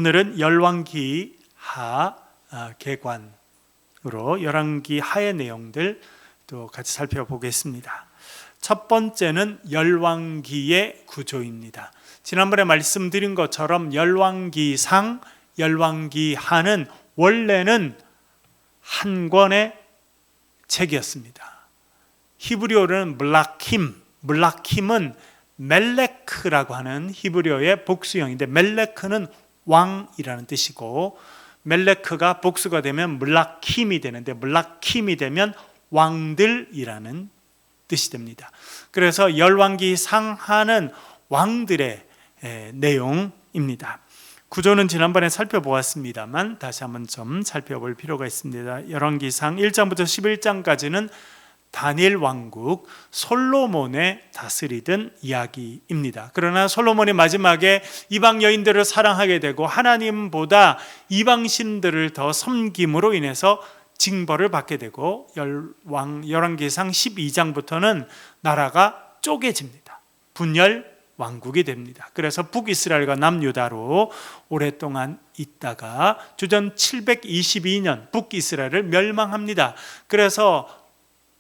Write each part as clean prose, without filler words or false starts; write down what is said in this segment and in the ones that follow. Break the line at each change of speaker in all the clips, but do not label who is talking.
오늘은 열왕기 하 개관으로 열왕기 하의 내용들 또 같이 살펴보겠습니다. 첫 번째는 열왕기의 구조입니다. 지난번에 말씀드린 것처럼 열왕기상, 열왕기하는 원래는 한 권의 책이었습니다. 히브리어로는 물라킴은 멜레크라고 하는 히브리어의 복수형인데, 멜레크는 왕이라는 뜻이고 멜레크가 복수가 되면 물라킴이 되는데, 물라킴이 되면 왕들이라는 뜻이 됩니다. 그래서 열왕기 상하는 왕들의 내용입니다. 구조는 지난번에 살펴보았습니다만 다시 한번 좀 살펴볼 필요가 있습니다. 열왕기상 1장부터 11장까지는 다니엘 왕국 솔로몬의 다스리던 이야기입니다. 그러나 솔로몬이 마지막에 이방 여인들을 사랑하게 되고 하나님보다 이방 신들을 더 섬김으로 인해서 징벌을 받게 되고 열왕기상 12장부터는 나라가 쪼개집니다. 분열 왕국이 됩니다. 그래서 북이스라엘과 남유다로 오랫동안 있다가 주전 722년 북이스라엘을 멸망합니다. 그래서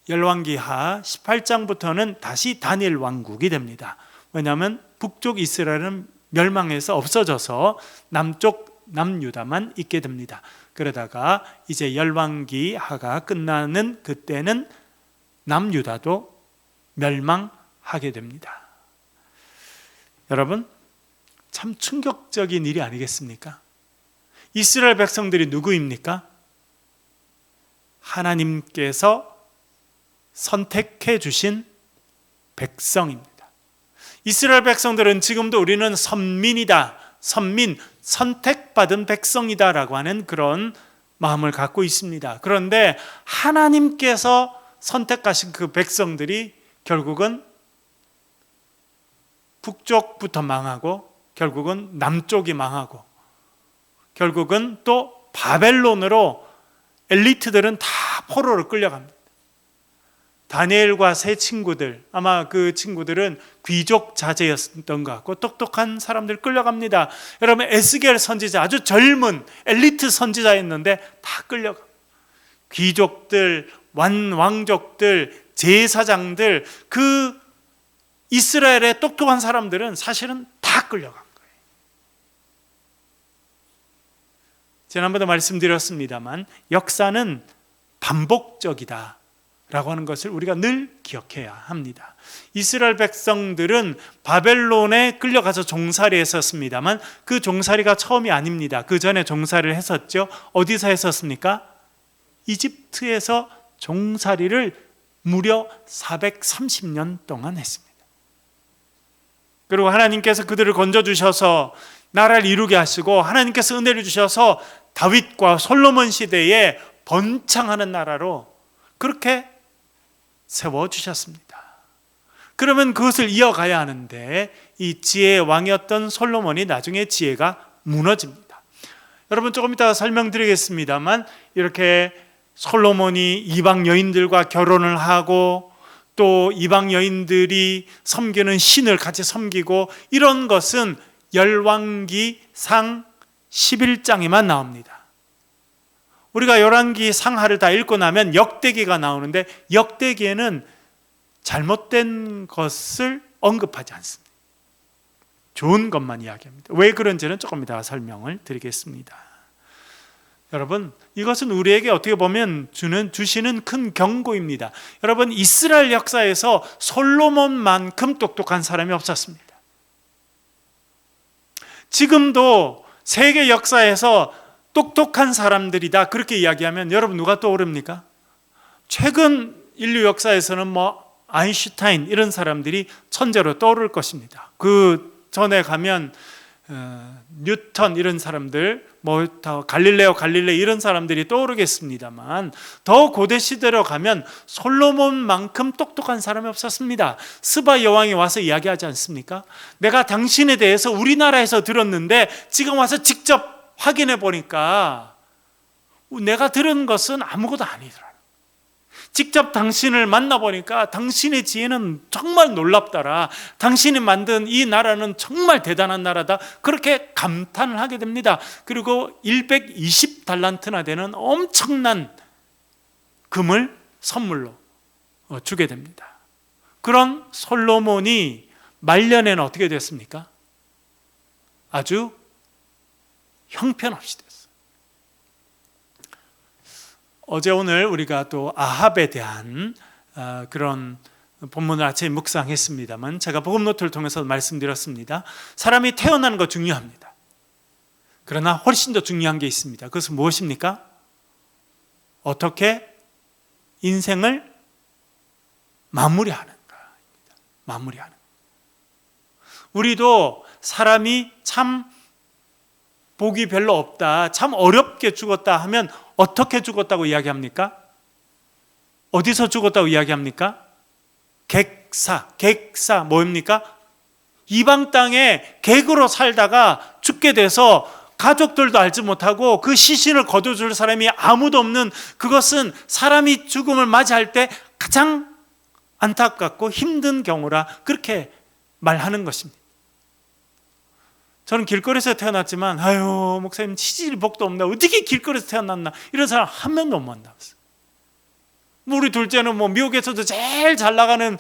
열왕기하 18장부터는 다시 다니엘 왕국이 됩니다. 왜냐하면 북쪽 이스라엘은 멸망해서 없어져서 남쪽 남유다만 있게 됩니다. 그러다가 이제 열왕기하가 끝나는 그때는 남유다도 멸망하게 됩니다. 여러분, 참 충격적인 일이 아니겠습니까? 이스라엘 백성들이 누구입니까? 하나님께서 선택해 주신 백성입니다. 이스라엘 백성들은 지금도 우리는 선민이다, 선택받은 백성이다 라고 하는 그런 마음을 갖고 있습니다. 그런데 하나님께서 선택하신 그 백성들이 결국은 북쪽부터 망하고 결국은 남쪽이 망하고 결국은 또 바벨론으로 엘리트들은 다 포로로 끌려갑니다. 다니엘과 세 친구들, 아마 그 친구들은 귀족 자제였던 것 같고 똑똑한 사람들 끌려갑니다. 여러분, 에스겔 선지자, 아주 젊은 엘리트 선지자였는데 다 끌려가. 귀족들, 왕족들, 제사장들, 그 이스라엘의 똑똑한 사람들은 사실은 다 끌려간 거예요. 지난번에 말씀드렸습니다만 역사는 반복적이다 라고 하는 것을 우리가 늘 기억해야 합니다. 이스라엘 백성들은 바벨론에 끌려가서 종살이 했었습니다만 그 종살이가 처음이 아닙니다. 그 전에 종살이를 했었죠. 어디서 했었습니까? 이집트에서 종살이를 무려 430년 동안 했습니다. 그리고 하나님께서 그들을 건져주셔서 나라를 이루게 하시고 하나님께서 은혜를 주셔서 다윗과 솔로몬 시대에 번창하는 나라로 그렇게 세워주셨습니다. 그러면 그것을 이어가야 하는데 이 지혜의 왕이었던 솔로몬이 나중에 지혜가 무너집니다. 여러분, 조금 이따가 설명드리겠습니다만 이렇게 솔로몬이 이방 여인들과 결혼을 하고 또 이방 여인들이 섬기는 신을 같이 섬기고 이런 것은 열왕기상 11장에만 나옵니다. 우리가 열왕기 상하를 다 읽고 나면 역대기가 나오는데 역대기에는 잘못된 것을 언급하지 않습니다. 좋은 것만 이야기합니다. 왜 그런지는 조금 이따가 설명을 드리겠습니다. 여러분, 이것은 우리에게 어떻게 보면 주시는 큰 경고입니다. 여러분, 이스라엘 역사에서 솔로몬만큼 똑똑한 사람이 없었습니다. 지금도 세계 역사에서 똑똑한 사람들이다 그렇게 이야기하면 여러분 누가 떠오릅니까? 최근 인류 역사에서는 아인슈타인 이런 사람들이 천재로 떠오를 것입니다. 그 전에 가면 뉴턴 이런 사람들, 갈릴레오 갈릴레이 이런 사람들이 떠오르겠습니다만 더 고대 시대로 가면 솔로몬만큼 똑똑한 사람이 없었습니다. 스바 여왕이 와서 이야기하지 않습니까? 내가 당신에 대해서 우리나라에서 들었는데 지금 와서 직접 확인해 보니까 내가 들은 것은 아무것도 아니더라. 직접 당신을 만나보니까 당신의 지혜는 정말 놀랍더라. 당신이 만든 이 나라는 정말 대단한 나라다. 그렇게 감탄을 하게 됩니다. 그리고 120달란트나 되는 엄청난 금을 선물로 주게 됩니다. 그런 솔로몬이 말년에는 어떻게 됐습니까? 아주 형편없이 됐어요. 어제 오늘 우리가 또 아합에 대한 그런 본문을 아침에 묵상했습니다만, 제가 복음 노트를 통해서 말씀드렸습니다. 사람이 태어나는 거 중요합니다. 그러나 훨씬 더 중요한 게 있습니다. 그것은 무엇입니까? 어떻게 인생을 마무리하는가. 마무리하는. 우리도 사람이 참 복이 별로 없다, 참 어렵게 죽었다 하면 어떻게 죽었다고 이야기합니까? 어디서 죽었다고 이야기합니까? 객사 뭐입니까? 이방 땅에 객으로 살다가 죽게 돼서 가족들도 알지 못하고 그 시신을 거둬줄 사람이 아무도 없는, 그것은 사람이 죽음을 맞이할 때 가장 안타깝고 힘든 경우라 그렇게 말하는 것입니다. 저는 길거리에서 태어났지만 아유 목사님 치질 복도 없나, 어떻게 길거리에서 태어났나, 이런 사람 한 명도 못 만나봤어요. 우리 둘째는 미국에서도 제일 잘 나가는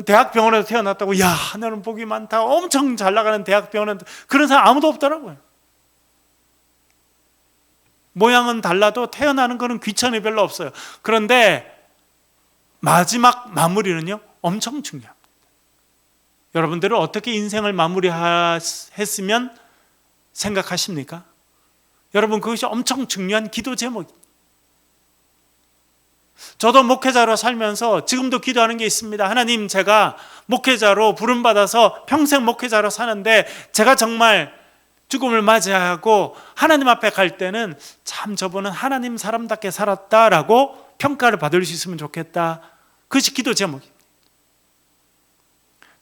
대학병원에서 태어났다고, 야 너는 복이 많다, 엄청 잘 나가는 대학병원에, 그런 사람 아무도 없더라고요. 모양은 달라도 태어나는 거는 귀천이 별로 없어요. 그런데 마지막 마무리는요 엄청 중요합니다. 여러분들은 어떻게 인생을 마무리했으면 생각하십니까? 여러분, 그것이 엄청 중요한 기도 제목입니다. 저도 목회자로 살면서 지금도 기도하는 게 있습니다. 하나님, 제가 목회자로 부름받아서 평생 목회자로 사는데 제가 정말 죽음을 맞이하고 하나님 앞에 갈 때는 참 저분은 하나님 사람답게 살았다라고 평가를 받을 수 있으면 좋겠다. 그것이 기도 제목입니다.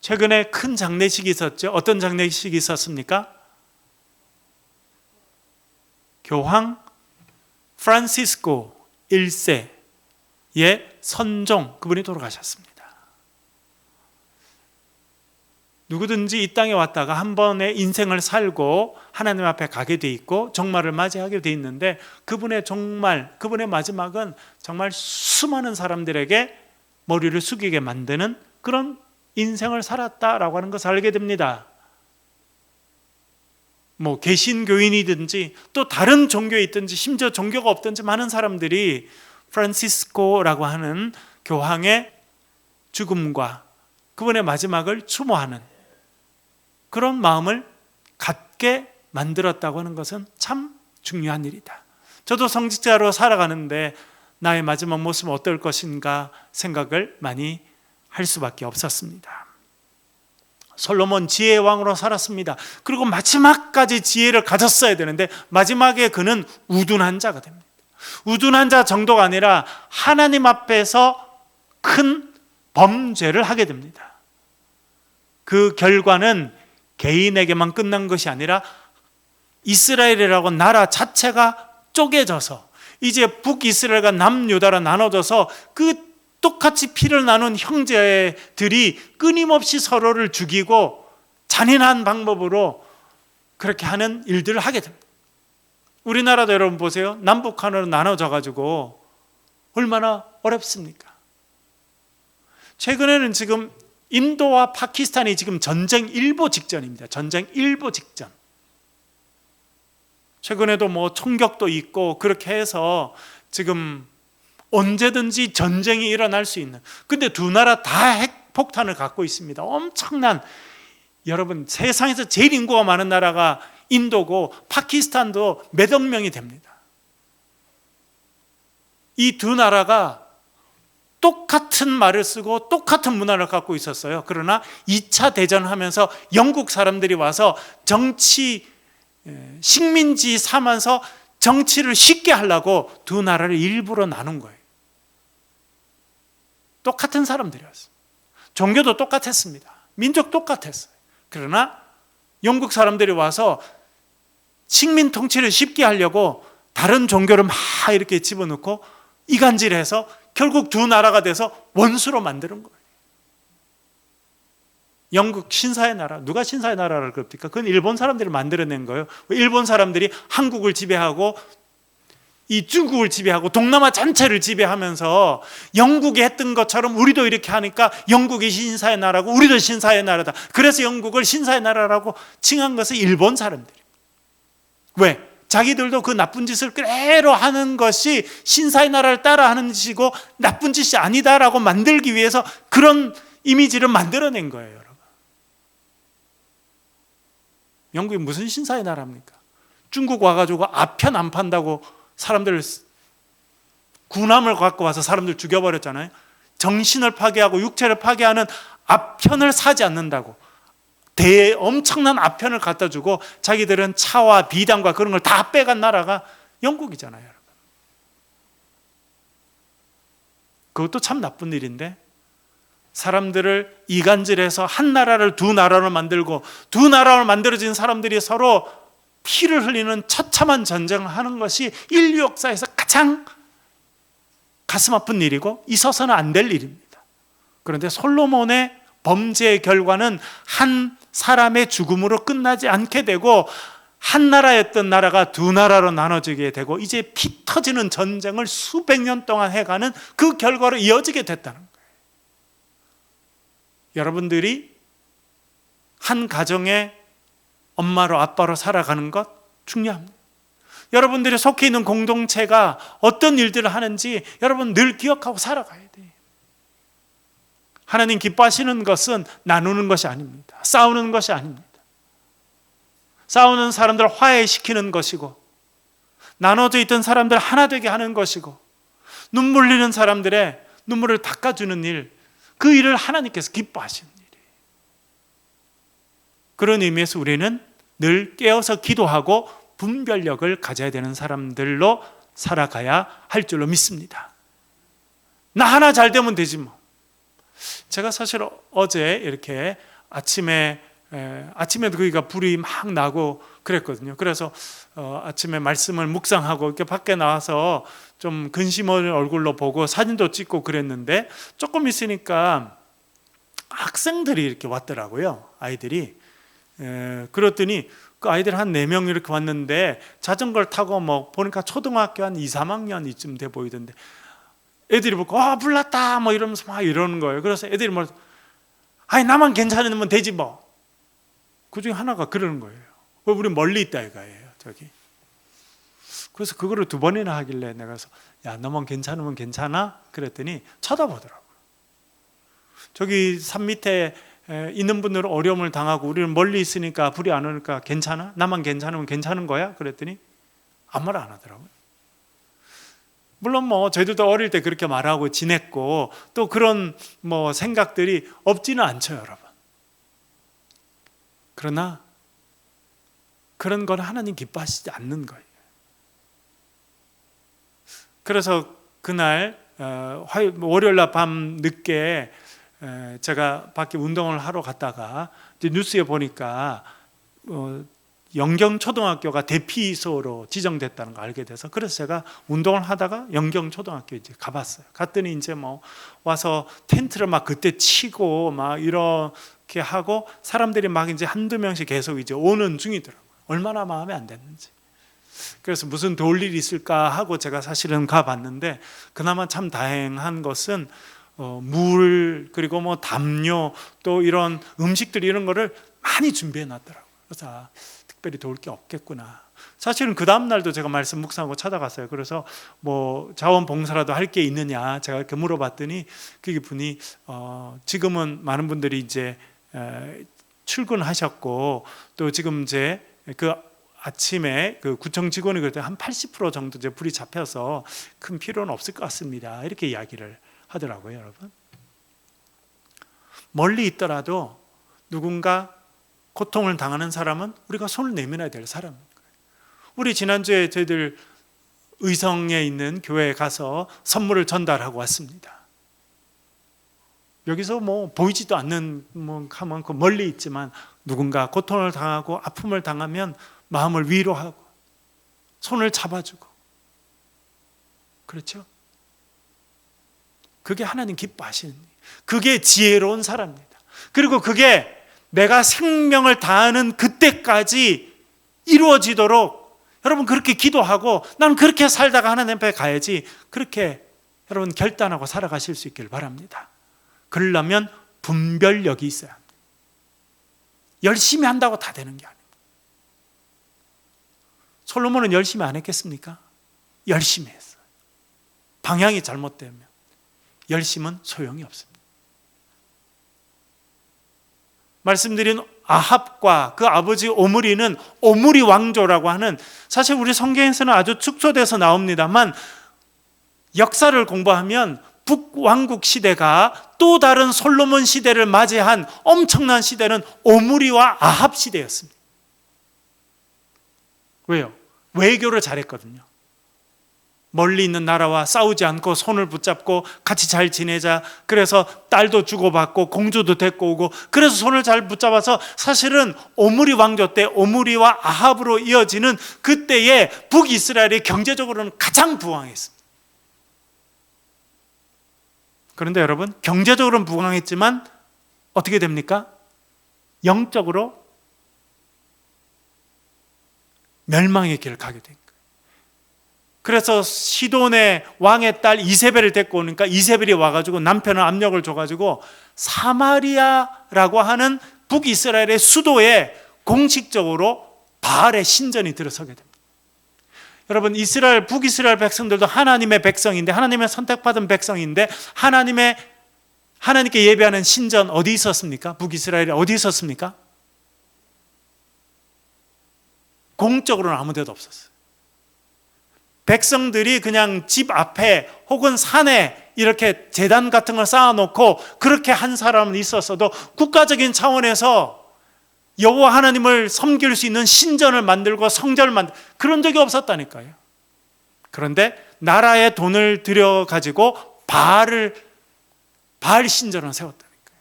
최근에 큰 장례식이 있었죠. 어떤 장례식이 있었습니까? 교황 프란시스코 1세의 선종, 그분이 돌아가셨습니다. 누구든지 이 땅에 왔다가 한 번의 인생을 살고 하나님 앞에 가게 돼 있고 종말을 맞이하게 돼 있는데, 그분의 마지막은 정말 수많은 사람들에게 머리를 숙이게 만드는 그런 인생을 살았다라고 하는 것을 알게 됩니다. 개신교인이든지 또 다른 종교에 있든지 심지어 종교가 없든지 많은 사람들이 프란시스코라고 하는 교황의 죽음과 그분의 마지막을 추모하는 그런 마음을 갖게 만들었다고 하는 것은 참 중요한 일이다. 저도 성직자로 살아가는데 나의 마지막 모습은 어떨 것인가 생각을 많이 할 수밖에 없었습니다. 솔로몬 지혜의 왕으로 살았습니다. 그리고 마지막까지 지혜를 가졌어야 되는데 마지막에 그는 우둔한 자가 됩니다. 우둔한 자 정도가 아니라 하나님 앞에서 큰 범죄를 하게 됩니다. 그 결과는 개인에게만 끝난 것이 아니라 이스라엘이라고 나라 자체가 쪼개져서 이제 북이스라엘과 남유다로 나눠져서 그 똑같이 피를 나눈 형제들이 끊임없이 서로를 죽이고 잔인한 방법으로 그렇게 하는 일들을 하게 됩니다. 우리나라도 여러분 보세요. 남북한으로 나눠져 가지고 얼마나 어렵습니까? 최근에는 지금 인도와 파키스탄이 지금 전쟁 일보 직전입니다. 전쟁 일보 직전. 최근에도 총격도 있고 그렇게 해서 지금 언제든지 전쟁이 일어날 수 있는, 근데 두 나라 다 핵폭탄을 갖고 있습니다. 엄청난, 여러분 세상에서 제일 인구가 많은 나라가 인도고 파키스탄도 몇억 명이 됩니다. 이 두 나라가 똑같은 말을 쓰고 똑같은 문화를 갖고 있었어요. 그러나 2차 대전하면서 영국 사람들이 와서 정치 식민지 삼아서 정치를 쉽게 하려고 두 나라를 일부러 나눈 거예요. 똑같은 사람들이었어요. 종교도 똑같았습니다. 민족 똑같았어요. 그러나 영국 사람들이 와서 식민 통치를 쉽게 하려고 다른 종교를 막 이렇게 집어넣고 이간질해서 결국 두 나라가 돼서 원수로 만드는 거예요. 영국 신사의 나라, 누가 신사의 나라를 그럽니까? 그건 일본 사람들이 만들어낸 거예요. 일본 사람들이 한국을 지배하고 이 중국을 지배하고 동남아 전체를 지배하면서 영국이 했던 것처럼 우리도 이렇게 하니까 영국이 신사의 나라고 우리도 신사의 나라다. 그래서 영국을 신사의 나라라고 칭한 것은 일본 사람들이. 왜? 자기들도 그 나쁜 짓을 그대로 하는 것이 신사의 나라를 따라하는 짓이고 나쁜 짓이 아니다라고 만들기 위해서 그런 이미지를 만들어낸 거예요, 여러분. 영국이 무슨 신사의 나라입니까? 중국 와가지고 아편 안 판다고 사람들 군함을 갖고 와서 사람들 죽여버렸잖아요. 정신을 파괴하고 육체를 파괴하는 아편을 사지 않는다고 엄청난 아편을 갖다 주고 자기들은 차와 비단과 그런 걸 다 빼간 나라가 영국이잖아요, 여러분. 그것도 참 나쁜 일인데 사람들을 이간질해서 한 나라를 두 나라로 만들고 두 나라로 만들어진 사람들이 서로 피를 흘리는 처참한 전쟁을 하는 것이 인류 역사에서 가장 가슴 아픈 일이고 있어서는 안 될 일입니다. 그런데 솔로몬의 범죄의 결과는 한 사람의 죽음으로 끝나지 않게 되고 한 나라였던 나라가 두 나라로 나눠지게 되고 이제 피 터지는 전쟁을 수백 년 동안 해가는 그 결과로 이어지게 됐다는 거예요. 여러분들이 한 가정의 엄마로 아빠로 살아가는 것 중요합니다. 여러분들이 속해 있는 공동체가 어떤 일들을 하는지 여러분 늘 기억하고 살아가야 돼요. 하나님 기뻐하시는 것은 나누는 것이 아닙니다. 싸우는 것이 아닙니다. 싸우는 사람들 화해시키는 것이고 나눠져 있던 사람들 하나 되게 하는 것이고 눈물 흘리는 사람들의 눈물을 닦아주는 일, 그 일을 하나님께서 기뻐하시는 일이에요. 그런 의미에서 우리는 늘 깨어서 기도하고 분별력을 가져야 되는 사람들로 살아가야 할 줄로 믿습니다. 나 하나 잘 되면 되지 뭐. 제가 사실 어제 이렇게 아침에도 거기가 불이 막 나고 그랬거든요. 그래서 아침에 말씀을 묵상하고 이렇게 밖에 나와서 좀 근심을 얼굴로 보고 사진도 찍고 그랬는데 조금 있으니까 학생들이 이렇게 왔더라고요. 아이들이. 그랬더니 그 아이들 한 4명 이렇게 왔는데 자전거를 타고 뭐 보니까 초등학교 한 2, 3학년 이쯤 돼 보이던데 애들이 보고 불 났다 뭐 이러면서 막 이러는 거예요. 그래서 애들이 뭐 아니 나만 괜찮으면 되지 뭐. 그 중에 하나가 그러는 거예요. 우리 멀리 있다 이거예요, 저기. 그래서 그거를 2번이나 하길래 내가 그래서 야 너만 괜찮으면 괜찮아? 그랬더니 쳐다보더라고요. 저기 산 밑에 있는 분들은 어려움을 당하고 우리는 멀리 있으니까 불이 안 오니까 괜찮아? 나만 괜찮으면 괜찮은 거야? 그랬더니 아무 말 안 하더라고요. 물론 뭐 저희들도 어릴 때 그렇게 말하고 지냈고 또 그런 뭐 생각들이 없지는 않죠, 여러분. 그러나 그런 건 하나님 기뻐하시지 않는 거예요. 그래서 그날 월요일 날 밤 늦게 제가 밖에 운동을 하러 갔다가 이제 뉴스에 보니까 영경초등학교가 대피소로 지정됐다는 걸 알게 돼서 그래서 제가 운동을 하다가 영경초등학교 이제 가봤어요. 갔더니 이제 뭐 와서 텐트를 막 그때 치고 막 이렇게 하고 사람들이 막 이제 한두 명씩 계속 이제 오는 중이더라고요. 얼마나 마음에 안 됐는지. 그래서 무슨 도울 일이 있을까 하고 제가 사실은 가봤는데 그나마 참 다행한 것은 물 그리고 뭐 담요 또 이런 음식들 이런 거를 많이 준비해 놨더라고요. 그래서 특별히 도울 게 없겠구나. 사실은 그 다음 날도 제가 말씀 묵상하고 찾아갔어요. 그래서 뭐 자원봉사라도 할 게 있느냐 제가 이렇게 물어봤더니 그 분이 지금은 많은 분들이 이제 출근하셨고 또 지금 이제 그 아침에 그 구청 직원이 그럴 때 한 80% 정도 이제 불이 잡혀서 큰 필요는 없을 것 같습니다. 이렇게 이야기를 하더라고요, 여러분. 멀리 있더라도 누군가 고통을 당하는 사람은 우리가 손을 내밀어야 될 사람인 거예요. 우리 지난주에 저희들 의성에 있는 교회에 가서 선물을 전달하고 왔습니다. 여기서 뭐 보이지도 않는 뭐 하면 멀리 있지만 누군가 고통을 당하고 아픔을 당하면 마음을 위로하고 손을 잡아주고 그렇죠? 그게 하나님 기뻐하시는 일. 그게 지혜로운 사람입니다. 그리고 그게 내가 생명을 다하는 그때까지 이루어지도록 여러분 그렇게 기도하고 나는 그렇게 살다가 하나님 앞에 가야지, 그렇게 여러분 결단하고 살아가실 수 있기를 바랍니다. 그러려면 분별력이 있어야 합니다. 열심히 한다고 다 되는 게 아닙니다. 솔로몬은 열심히 안 했겠습니까? 열심히 했어요. 방향이 잘못되면 열심은 소용이 없습니다. 말씀드린 아합과 그 아버지 오므리는 오므리 왕조라고 하는, 사실 우리 성경에서는 아주 축소돼서 나옵니다만 역사를 공부하면 북왕국 시대가 또 다른 솔로몬 시대를 맞이한 엄청난 시대는 오므리와 아합 시대였습니다. 왜요? 외교를 잘했거든요. 멀리 있는 나라와 싸우지 않고 손을 붙잡고 같이 잘 지내자, 그래서 딸도 주고받고 공주도 데리고 오고, 그래서 손을 잘 붙잡아서 사실은 오므리 왕조 때 오므리와 아합으로 이어지는 그때의 북이스라엘이 경제적으로는 가장 부강했습니다. 그런데 여러분, 경제적으로는 부강했지만 어떻게 됩니까? 영적으로 멸망의 길을 가게 된 거예요. 그래서 시돈의 왕의 딸 이세벨을 데리고 오니까 이세벨이 와가지고 남편은 압력을 줘가지고 사마리아라고 하는 북이스라엘의 수도에 공식적으로 바알의 신전이 들어서게 됩니다. 여러분, 북이스라엘 백성들도 하나님의 백성인데, 하나님의 선택받은 백성인데, 하나님께 예배하는 신전 어디 있었습니까? 북이스라엘에 어디 있었습니까? 공적으로는 아무 데도 없었어요. 백성들이 그냥 집 앞에 혹은 산에 이렇게 제단 같은 걸 쌓아놓고 그렇게 한 사람은 있었어도 국가적인 차원에서 여호와 하나님을 섬길 수 있는 신전을 만들고 성전을 그런 적이 없었다니까요. 그런데 나라의 돈을 들여가지고 바알 신전을 세웠다니까요.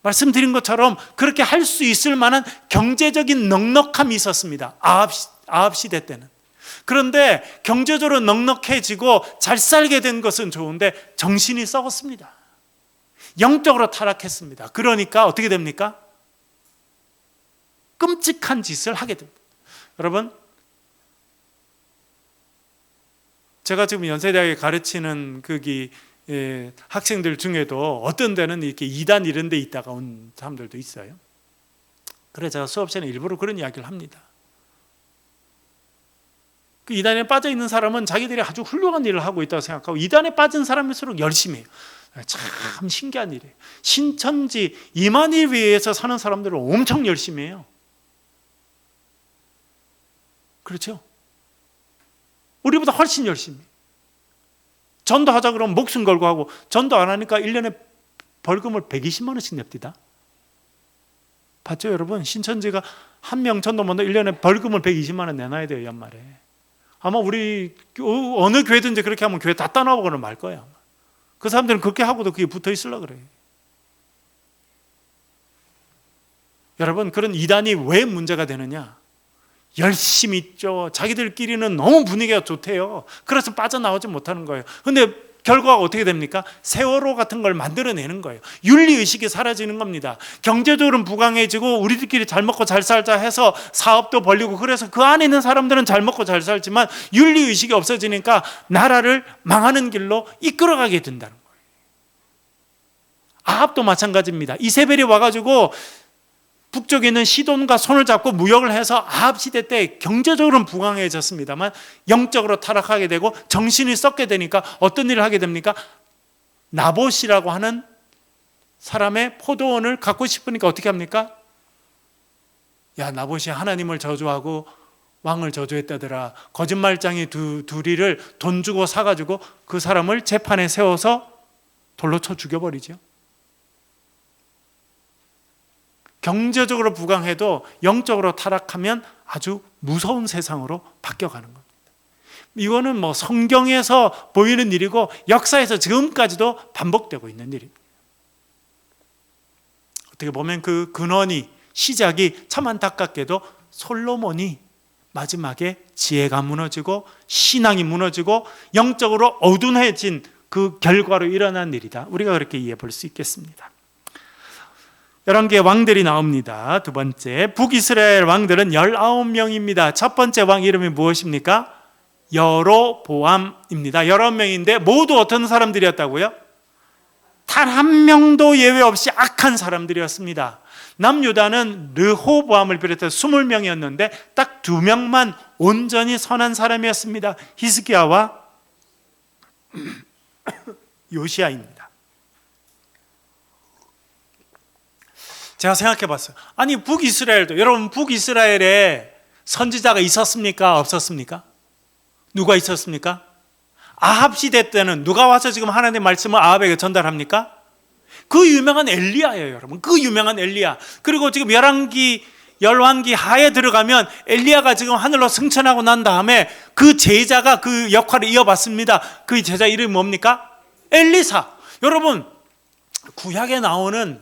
말씀드린 것처럼 그렇게 할 수 있을 만한 경제적인 넉넉함이 있었습니다. 아합 시대 때는. 그런데 경제적으로 넉넉해지고 잘 살게 된 것은 좋은데 정신이 썩었습니다. 영적으로 타락했습니다. 그러니까 어떻게 됩니까? 끔찍한 짓을 하게 됩니다. 여러분, 제가 지금 연세대학에 가르치는 학생들 중에도 어떤 데는 이렇게 이단 이런 데 있다가 온 사람들도 있어요. 그래서 제가 수업 시간에 일부러 그런 이야기를 합니다. 그 이단에 빠져 있는 사람은 자기들이 아주 훌륭한 일을 하고 있다고 생각하고, 이단에 빠진 사람일수록 열심히 해요. 참 신기한 일이에요. 신천지 이만희 위에서 사는 사람들은 엄청 열심히 해요. 그렇죠? 우리보다 훨씬 열심히. 전도하자 그러면 목숨 걸고 하고, 전도 안 하니까 1년에 벌금을 120만 원씩 냅니다. 봤죠, 여러분? 신천지가 한 명 전도 못하면 1년에 벌금을 120만 원 내놔야 돼요, 연말에. 아마 우리 어느 교회든지 그렇게 하면 교회 다 떠나보고는 말 거예요. 아마. 그 사람들은 그렇게 하고도 그게 붙어 있으려고 그래요. 여러분, 그런 이단이 왜 문제가 되느냐? 열심히 있죠. 자기들끼리는 너무 분위기가 좋대요. 그래서 빠져나오지 못하는 거예요. 근데 결과가 어떻게 됩니까? 세월호 같은 걸 만들어내는 거예요. 윤리의식이 사라지는 겁니다. 경제적으로는 부강해지고 우리들끼리 잘 먹고 잘 살자 해서 사업도 벌리고, 그래서 그 안에 있는 사람들은 잘 먹고 잘 살지만 윤리의식이 없어지니까 나라를 망하는 길로 이끌어가게 된다는 거예요. 아합도 마찬가지입니다. 이세벨이 와가지고 북쪽에 있는 시돈과 손을 잡고 무역을 해서 아합 시대 때 경제적으로는 부강해졌습니다만 영적으로 타락하게 되고 정신이 썩게 되니까 어떤 일을 하게 됩니까? 나봇이라고 하는 사람의 포도원을 갖고 싶으니까 어떻게 합니까? 야, 나봇이 하나님을 저주하고 왕을 저주했다더라. 거짓말장이 둘이를 돈 주고 사가지고 그 사람을 재판에 세워서 돌로 쳐 죽여버리죠. 경제적으로 부강해도 영적으로 타락하면 아주 무서운 세상으로 바뀌어가는 겁니다. 이거는 성경에서 보이는 일이고 역사에서 지금까지도 반복되고 있는 일입니다. 어떻게 보면 그 근원이, 시작이 참 안타깝게도 솔로몬이 마지막에 지혜가 무너지고 신앙이 무너지고 영적으로 어두워진 그 결과로 일어난 일이다. 우리가 그렇게 이해해 볼 수 있겠습니다. 11개의 왕들이 나옵니다. 두 번째, 북이스라엘 왕들은 19명입니다. 첫 번째 왕 이름이 무엇입니까? 여로보암입니다. 여러 명인데 모두 어떤 사람들이었다고요? 단 한 명도 예외 없이 악한 사람들이었습니다. 남유다는 르호보암을 비롯해서 20명이었는데 딱 2명만 온전히 선한 사람이었습니다. 히스기야와 요시야입니다. 제가 생각해 봤어요. 아니 북이스라엘도, 여러분 북이스라엘에 선지자가 있었습니까? 없었습니까? 누가 있었습니까? 아합 시대 때는 누가 와서 지금 하나님의 말씀을 아합에게 전달합니까? 그 유명한 엘리야예요, 여러분. 그 유명한 엘리야. 그리고 지금 열왕기 하에 들어가면 엘리야가 지금 하늘로 승천하고 난 다음에 그 제자가 그 역할을 이어받습니다. 그 제자 이름이 뭡니까? 엘리사. 여러분, 구약에 나오는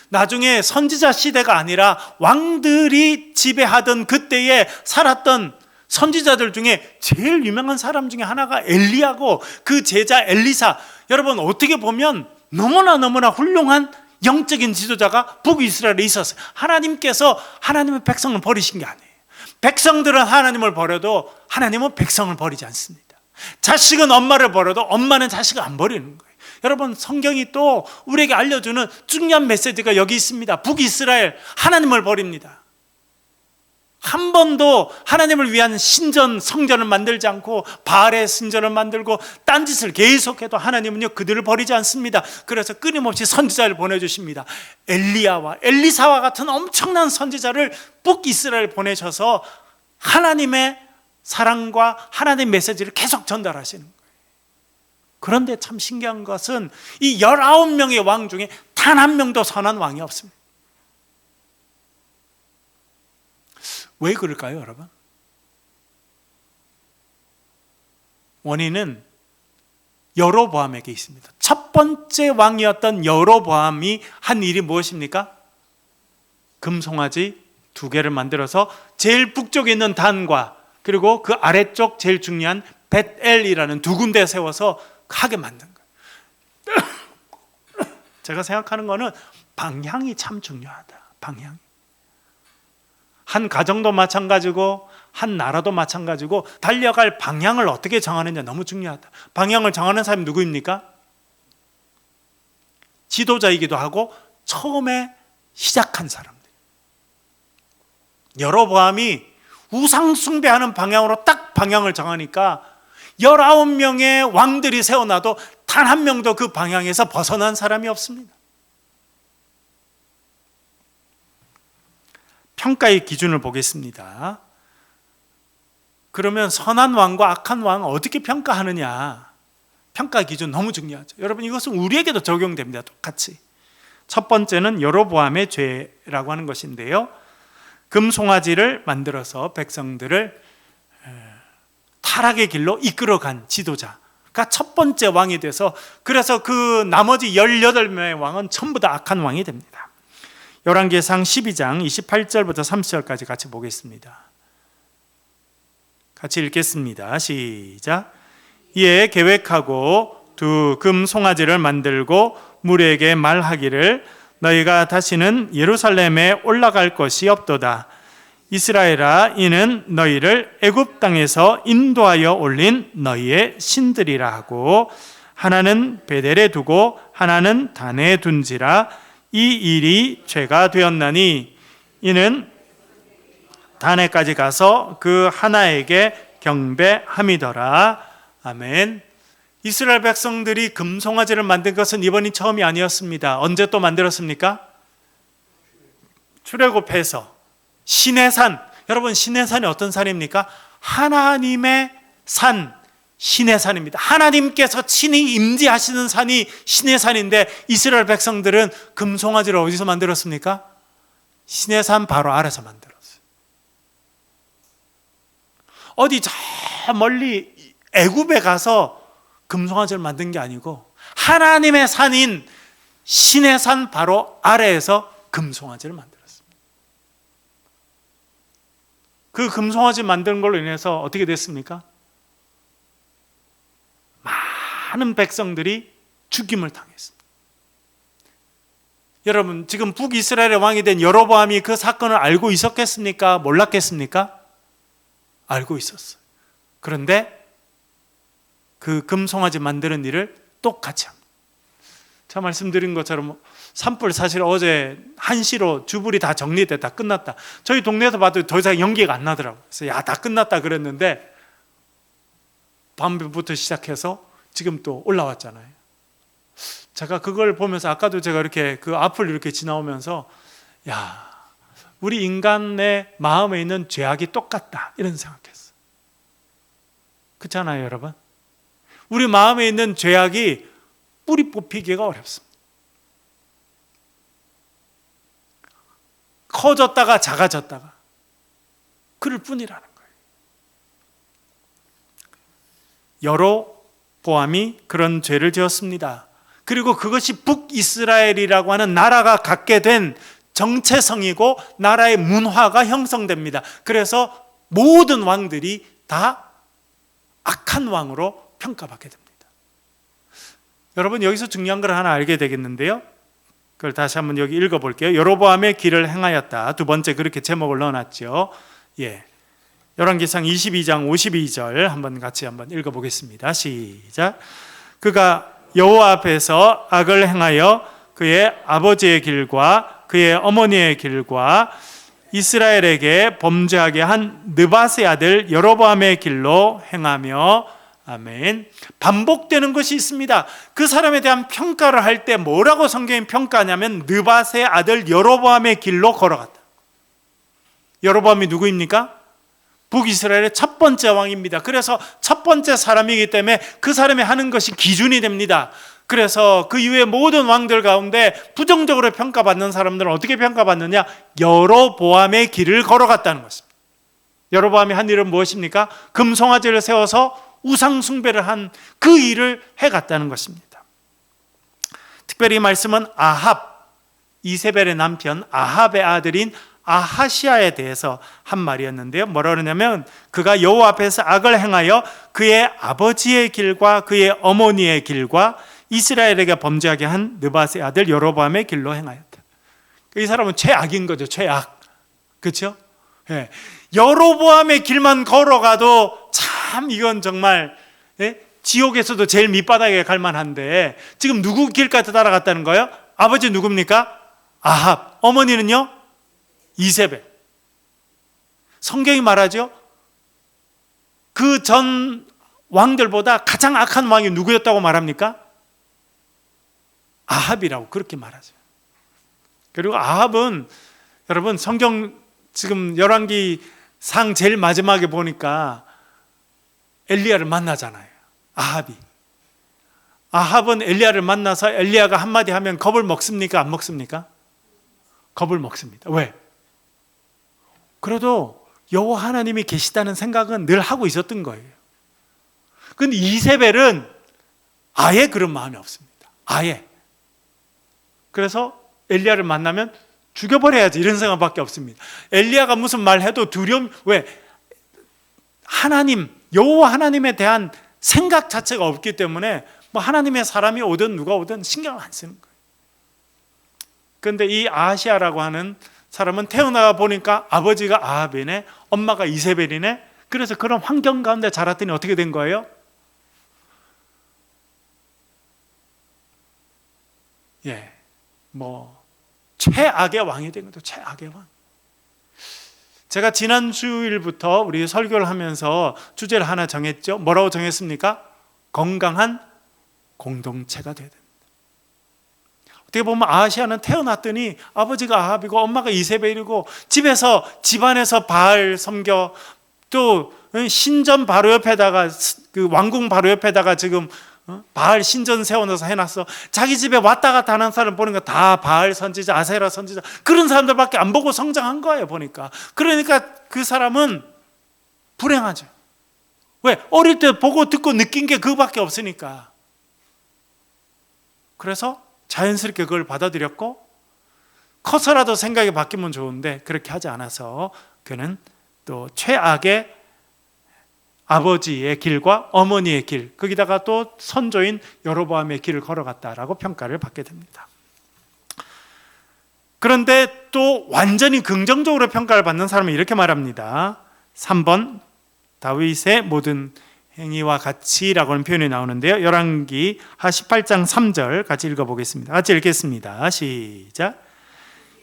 나중에 선지자 시대가 아니라 왕들이 지배하던 그때에 살았던 선지자들 중에 제일 유명한 사람 중에 하나가 엘리야고 그 제자 엘리사. 여러분, 어떻게 보면 너무나 훌륭한 영적인 지도자가 북이스라엘에 있었어요. 하나님께서 하나님의 백성을 버리신 게 아니에요. 백성들은 하나님을 버려도 하나님은 백성을 버리지 않습니다. 자식은 엄마를 버려도 엄마는 자식을 안 버리는 거예요. 여러분, 성경이 또 우리에게 알려주는 중요한 메시지가 여기 있습니다. 북이스라엘 하나님을 버립니다. 한 번도 하나님을 위한 신전, 성전을 만들지 않고 바알의 신전을 만들고 딴짓을 계속해도 하나님은요 그들을 버리지 않습니다. 그래서 끊임없이 선지자를 보내주십니다. 엘리야와 엘리사와 같은 엄청난 선지자를 북이스라엘 보내셔서 하나님의 사랑과 하나님의 메시지를 계속 전달하시는 거예요. 그런데 참 신기한 것은 이 19명의 왕 중에 단 한 명도 선한 왕이 없습니다. 왜 그럴까요, 여러분? 원인은 여로보암에게 있습니다. 첫 번째 왕이었던 여로보암이 한 일이 무엇입니까? 금송아지 2개를 만들어서 제일 북쪽에 있는 단과 그리고 그 아래쪽 제일 중요한 벳엘이라는 2군데 세워서 하게 만든 거예요. 제가 생각하는 거는 방향이 참 중요하다. 방향. 한 가정도 마찬가지고 한 나라도 마찬가지고 달려갈 방향을 어떻게 정하느냐 너무 중요하다. 방향을 정하는 사람이 누구입니까? 지도자이기도 하고 처음에 시작한 사람들. 여로보암이 우상 숭배하는 방향으로 딱 방향을 정하니까 19명의 왕들이 세워놔도 단 한 명도 그 방향에서 벗어난 사람이 없습니다. 평가의 기준을 보겠습니다. 그러면 선한 왕과 악한 왕을 어떻게 평가하느냐? 평가 기준 너무 중요하죠. 여러분, 이것은 우리에게도 적용됩니다. 똑같이. 첫 번째는 여로보암의 죄라고 하는 것인데요. 금송아지를 만들어서 백성들을 타락의 길로 이끌어간 지도자가 첫 번째 왕이 돼서, 그래서 그 나머지 18명의 왕은 전부 다 악한 왕이 됩니다. 열왕기상 12장 28절부터 30절까지 같이 보겠습니다. 같이 읽겠습니다. 시작. 이에 계획하고 2 금송아지를 만들고 무리에게 말하기를 너희가 다시는 예루살렘에 올라갈 것이 없도다. 이스라엘아, 이는 너희를 애굽 땅에서 인도하여 올린 너희의 신들이라 하고, 하나는 베델에 두고 하나는 단에 둔지라. 이 일이 죄가 되었나니 이는 단에까지 가서 그 하나에게 경배함이더라. 아멘. 이스라엘 백성들이 금송아지를 만든 것은 이번이 처음이 아니었습니다. 언제 또 만들었습니까? 출애굽해서 시내산. 여러분, 시내산이 어떤 산입니까? 하나님의 산, 시내산입니다. 하나님께서 친히 임재하시는 산이 시내산인데, 이스라엘 백성들은 금송아지를 어디서 만들었습니까? 시내산 바로 아래서 만들었어요. 어디 저 멀리 애굽에 가서 금송아지를 만든 게 아니고 하나님의 산인 시내산 바로 아래에서 금송아지를 만들었습니다. 그 금송아지 만드는 걸로 인해서 어떻게 됐습니까? 많은 백성들이 죽임을 당했습니다. 여러분, 지금 북이스라엘의 왕이 된 여로보암이 그 사건을 알고 있었겠습니까? 몰랐겠습니까? 알고 있었어요. 그런데 그 금송아지 만드는 일을 똑같이 합니다. 제가 말씀드린 것처럼 산불 사실 어제 1시로 주불이 다 정리됐다 끝났다. 저희 동네에서 봐도 더 이상 연기가 안 나더라고요. 그래서 야, 다 끝났다 그랬는데 밤부터 시작해서 지금 또 올라왔잖아요. 제가 그걸 보면서 아까도 제가 이렇게 그 앞을 이렇게 지나오면서 야, 우리 인간의 마음에 있는 죄악이 똑같다 이런 생각했어요. 그렇잖아요, 여러분. 우리 마음에 있는 죄악이 뿌리 뽑히기가 어렵습니다. 커졌다가 작아졌다가 그럴 뿐이라는 거예요. 여로보암이 그런 죄를 지었습니다. 그리고 그것이 북이스라엘이라고 하는 나라가 갖게 된 정체성이고 나라의 문화가 형성됩니다. 그래서 모든 왕들이 다 악한 왕으로 평가받게 됩니다. 여러분, 여기서 중요한 걸 하나 알게 되겠는데요, 그걸 다시 한번 여기 읽어볼게요. 여로보암의 길을 행하였다. 두 번째 그렇게 제목을 넣어놨죠. 열왕기상 22장 52절 한번 같이 한번 읽어보겠습니다. 시작. 그가 여호와 앞에서 악을 행하여 그의 아버지의 길과 그의 어머니의 길과 이스라엘에게 범죄하게 한 느밧의 아들 여로보암의 길로 행하며, 아멘. 반복되는 것이 있습니다. 그 사람에 대한 평가를 할 때 뭐라고 성경이 평가하냐면 느밧의 아들 여로보암의 길로 걸어갔다. 여로보암이 누구입니까? 북이스라엘의 첫 번째 왕입니다. 그래서 첫 번째 사람이기 때문에 그 사람이 하는 것이 기준이 됩니다. 그래서 그 이후에 모든 왕들 가운데 부정적으로 평가받는 사람들은 어떻게 평가받느냐? 여로보암의 길을 걸어갔다는 것입니다. 여로보암이 한 일은 무엇입니까? 금송아지를 세워서 우상 숭배를 한 그 일을 해갔다는 것입니다. 특별히 이 말씀은 아합, 이세벨의 남편 아합의 아들인 아하시아에 대해서 한 말이었는데요, 뭐라 그러냐면 그가 여호와 앞에서 악을 행하여 그의 아버지의 길과 그의 어머니의 길과 이스라엘에게 범죄하게 한 느밧의 아들 여로보암의 길로 행하였다. 이 사람은 최악인 거죠. 최악. 그렇죠? 여로보암의 길만 걸어가도 참 이건 정말 지옥에서도 제일 밑바닥에 갈 만한데 지금 누구 길까지 따라갔다는 거예요? 아버지 누굽니까? 아합. 어머니는요? 이세벨. 성경이 말하죠, 그 전 왕들보다 가장 악한 왕이 누구였다고 말합니까? 아합이라고 그렇게 말하죠. 그리고 아합은 여러분 성경 지금 열왕기상 제일 마지막에 보니까 엘리야를 만나잖아요. 아합은 엘리야를 만나서 엘리야가 한마디 하면 겁을 먹습니까? 안 먹습니까? 겁을 먹습니다. 왜? 그래도 여호와 하나님이 계시다는 생각은 늘 하고 있었던 거예요. 그런데 이세벨은 아예 그런 마음이 없습니다. 아예. 그래서 엘리야를 만나면 죽여버려야지 이런 생각밖에 없습니다. 엘리야가 무슨 말 해도 두려움, 왜? 하나님, 여호와 하나님에 대한 생각 자체가 없기 때문에 뭐 하나님의 사람이 오든 누가 오든 신경을 안 쓰는 거예요. 그런데 이 아하시아라고 하는 사람은 태어나 보니까 아버지가 아합이네, 엄마가 이세벨이네. 그래서 그런 환경 가운데 자랐더니 어떻게 된 거예요? 최악의 왕이 된 거죠. 최악의 왕. 제가 지난 주일부터 우리 설교를 하면서 주제를 하나 정했죠. 뭐라고 정했습니까? 건강한 공동체가 돼야 된다. 어떻게 보면 아하시아는 태어났더니 아버지가 아합이고 엄마가 이세벨이고 집안에서 바알 섬겨, 또 신전 바로 옆에다가 그 왕궁 바로 옆에다가 지금 바알 신전 세워놔서 해놨어. 자기 집에 왔다 갔다 하는 사람 보니까 다 바알 선지자, 아세라 선지자, 그런 사람들밖에 안 보고 성장한 거예요, 보니까. 그러니까 그 사람은 불행하죠. 왜? 어릴 때 보고 듣고 느낀 게 그거밖에 없으니까. 그래서 자연스럽게 그걸 받아들였고, 커서라도 생각이 바뀌면 좋은데 그렇게 하지 않아서 그는 또 최악의 아버지의 길과 어머니의 길, 거기다가 또 선조인 여로보암의 길을 걸어갔다라고 평가를 받게 됩니다. 그런데 또 완전히 긍정적으로 평가를 받는 사람은 이렇게 말합니다. 3번 다윗의 모든 행위와 같이라고 하는 표현이 나오는데요, 열왕기하 18장 3절 같이 읽어보겠습니다. 같이 읽겠습니다. 시작.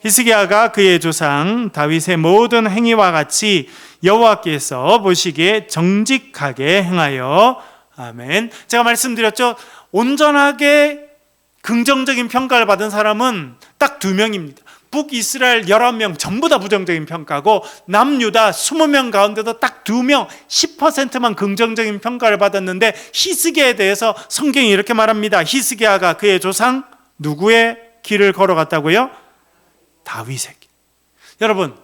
히스기야가 그의 조상 다윗의 모든 행위와 같이 여호와께서 보시기에 정직하게 행하여, 아멘. 제가 말씀드렸죠, 온전하게 긍정적인 평가를 받은 사람은 딱 2명입니다. 북이스라엘 11명 전부 다 부정적인 평가고, 남유다 20명 가운데도 딱 2명 10%만 긍정적인 평가를 받았는데, 히스기야에 대해서 성경이 이렇게 말합니다. 히스기야가 그의 조상 누구의 길을 걸어갔다고요? 다윗의 길. 여러분,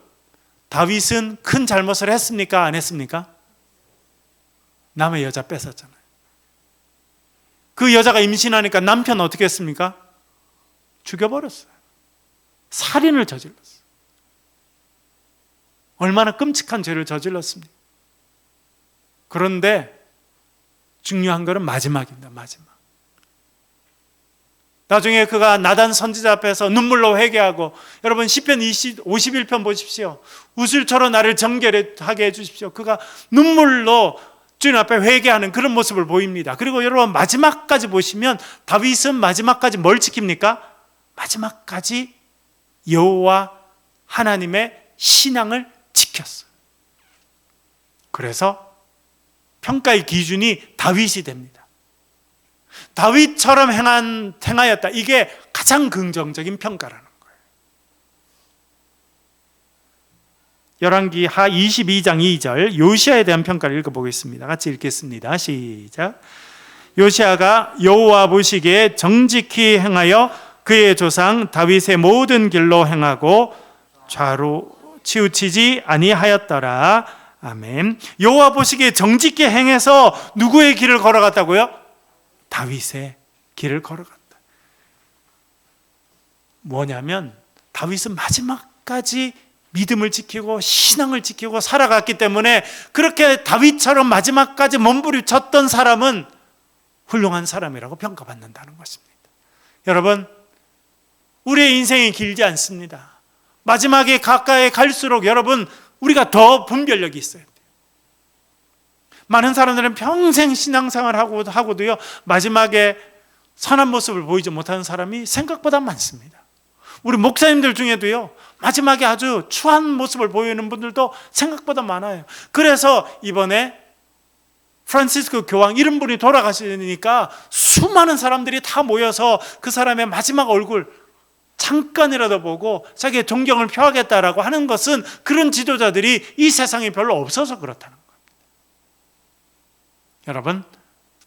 다윗은 큰 잘못을 했습니까? 안 했습니까? 남의 여자 뺏었잖아요. 그 여자가 임신하니까 남편 어떻게 했습니까? 죽여버렸어요. 살인을 저질렀어요. 얼마나 끔찍한 죄를 저질렀습니까? 그런데 중요한 것은 마지막입니다. 마지막. 나중에 그가 나단 선지자 앞에서 눈물로 회개하고, 여러분 시편 51편 보십시오. 우슬처럼 나를 정결하게 해주십시오. 그가 눈물로 주님 앞에 회개하는 그런 모습을 보입니다. 그리고 여러분 마지막까지 보시면 다윗은 마지막까지 뭘 지킵니까? 마지막까지 여호와 하나님의 신앙을 지켰어요. 그래서 평가의 기준이 다윗이 됩니다. 다윗처럼 행하였다. 이게 가장 긍정적인 평가라는 거예요. 열왕기하 22장 2절 요시야에 대한 평가를 읽어보겠습니다. 같이 읽겠습니다. 시작. 요시야가 여호와 보시기에 정직히 행하여 그의 조상 다윗의 모든 길로 행하고 좌로 치우치지 아니하였더라. 아멘. 여호와 보시기에 정직히 행해서 누구의 길을 걸어갔다고요? 다윗의 길을 걸어갔다. 뭐냐면 다윗은 마지막까지 믿음을 지키고 신앙을 지키고 살아갔기 때문에, 그렇게 다윗처럼 마지막까지 몸부림쳤던 사람은 훌륭한 사람이라고 평가받는다는 것입니다. 여러분, 우리의 인생이 길지 않습니다. 마지막에 가까이 갈수록 여러분, 우리가 더 분별력이 있어야 돼요. 많은 사람들은 평생 신앙생활을 하고도요, 마지막에 선한 모습을 보이지 못하는 사람이 생각보다 많습니다. 우리 목사님들 중에도요, 마지막에 아주 추한 모습을 보이는 분들도 생각보다 많아요. 그래서 이번에 프란시스코 교황 이런 분이 돌아가시니까 수많은 사람들이 다 모여서 그 사람의 마지막 얼굴 잠깐이라도 보고 자기의 존경을 표하겠다라고 하는 것은, 그런 지도자들이 이 세상에 별로 없어서 그렇다는 거예요. 여러분,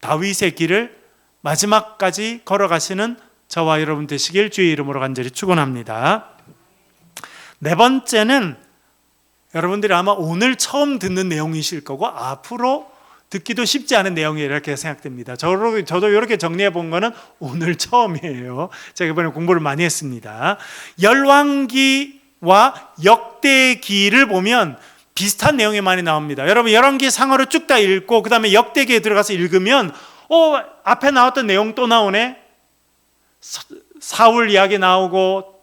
다윗의 길을 마지막까지 걸어가시는 저와 여러분 되시길 주의 이름으로 간절히 축원합니다. 네 번째는 여러분들이 아마 오늘 처음 듣는 내용이실 거고 앞으로 듣기도 쉽지 않은 내용이 이렇게 생각됩니다. 저도 이렇게 정리해 본 거는 오늘 처음이에요. 제가 이번에 공부를 많이 했습니다. 열왕기와 역대기를 보면 비슷한 내용이 많이 나옵니다. 여러분 열왕기 상하로 쭉 다 읽고 그 다음에 역대기에 들어가서 읽으면 앞에 나왔던 내용 또 나오네. 사울 이야기 나오고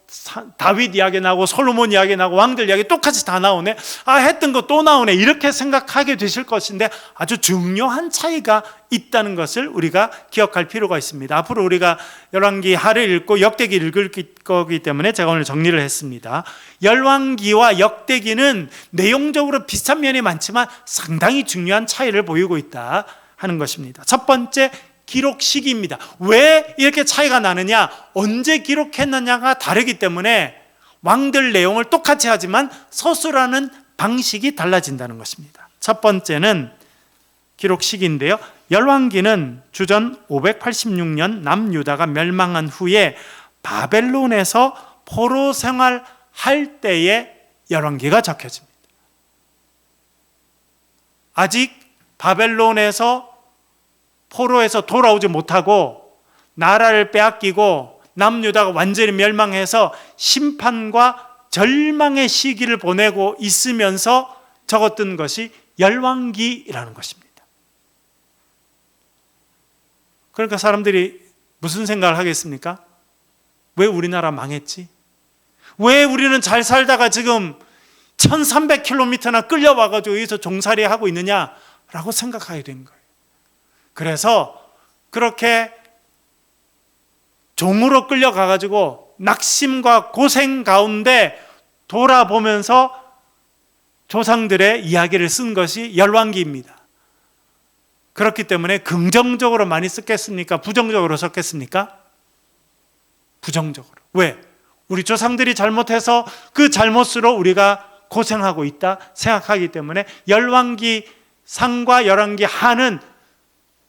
다윗 이야기 나오고 솔로몬 이야기 나오고 왕들 이야기 똑같이 다 나오네. 했던 거 또 나오네. 이렇게 생각하게 되실 것인데 아주 중요한 차이가 있다는 것을 우리가 기억할 필요가 있습니다. 앞으로 우리가 열왕기하를 읽고 역대기를 읽을 거기 때문에 제가 오늘 정리를 했습니다. 열왕기와 역대기는 내용적으로 비슷한 면이 많지만 상당히 중요한 차이를 보이고 있다 하는 것입니다. 첫 번째, 기록 시기입니다. 왜 이렇게 차이가 나느냐? 언제 기록했느냐가 다르기 때문에 왕들 내용을 똑같이 하지만 서술하는 방식이 달라진다는 것입니다. 첫 번째는 기록 시기인데요. 열왕기는 주전 586년 남유다가 멸망한 후에 바벨론에서 포로 생활할 때의 열왕기가 적혀집니다. 아직 바벨론에서 포로에서 돌아오지 못하고 나라를 빼앗기고 남유다가 완전히 멸망해서 심판과 절망의 시기를 보내고 있으면서 적었던 것이 열왕기라는 것입니다. 그러니까 사람들이 무슨 생각을 하겠습니까? 왜 우리나라 망했지? 왜 우리는 잘 살다가 지금 1300km나 끌려와가지고 여기서 종살이 하고 있느냐라고 생각하게 된 거예요. 그래서 그렇게 종으로 끌려가가지고 낙심과 고생 가운데 돌아보면서 조상들의 이야기를 쓴 것이 열왕기입니다. 그렇기 때문에 긍정적으로 많이 썼겠습니까? 부정적으로 썼겠습니까? 부정적으로. 왜? 우리 조상들이 잘못해서 그 잘못으로 우리가 고생하고 있다 생각하기 때문에 열왕기 상과 열왕기 하는